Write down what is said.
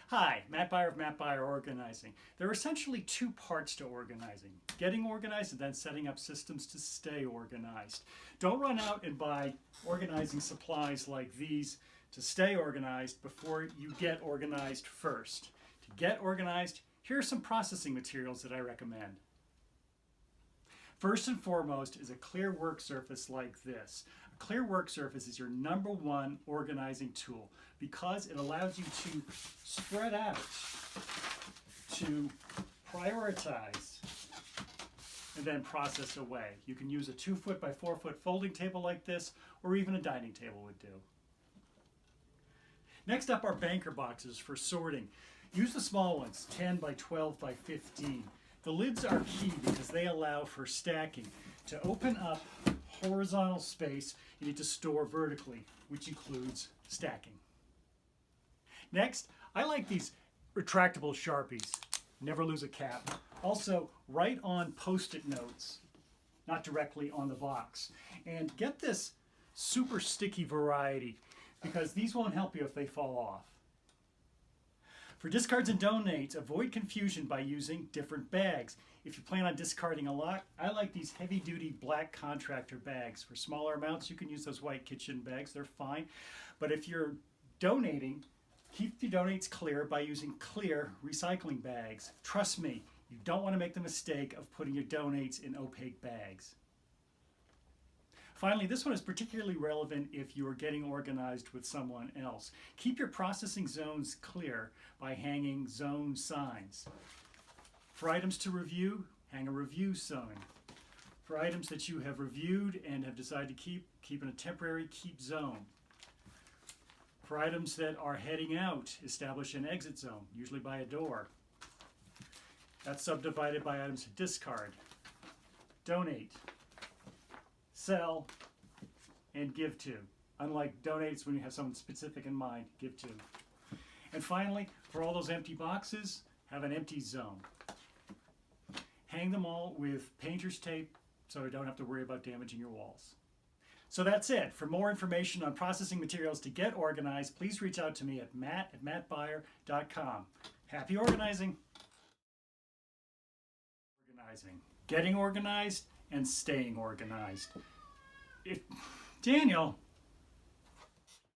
Hi, Matt Byer of Matt Byer Organizing. There are essentially two parts to organizing: getting organized and then setting up systems to stay organized. Don't run out and buy organizing supplies like these to stay organized before you get organized first. To get organized, here are some processing materials that I recommend. First and foremost is a clear work surface like this. A clear work surface is your number one organizing tool because it allows you to spread out, to prioritize, and then process away. You can use a 2-foot by 4-foot folding table like this, or even a dining table would do. Next up are banker boxes for sorting. Use the small ones, 10 by 12 by 15. The lids are key because they allow for stacking. To open up horizontal space, you need to store vertically, which includes stacking. Next, I like these retractable Sharpies. Never lose a cap. Also, write on Post-it notes, not directly on the box. And get this super sticky variety because these won't help you if they fall off. For discards and donates, avoid confusion by using different bags. If you plan on discarding a lot, I like these heavy-duty black contractor bags. For smaller amounts, you can use those white kitchen bags. They're fine. But if you're donating, keep your donates clear by using clear recycling bags. Trust me, you don't want to make the mistake of putting your donates in opaque bags. Finally, this one is particularly relevant if you are getting organized with someone else. Keep your processing zones clear by hanging zone signs. For items to review, hang a review sign. For items that you have reviewed and have decided to keep in a temporary keep zone. For items that are heading out, establish an exit zone, usually by a door. That's subdivided by items to discard, donate, sell, and give to. Unlike donates when you have someone specific in mind, give to. And finally, for all those empty boxes, have an empty zone. Hang them all with painter's tape so you don't have to worry about damaging your walls. So that's it. For more information on processing materials to get organized, please reach out to me at matt@mattbyer.com. Happy organizing! Getting organized and staying organized. Daniel,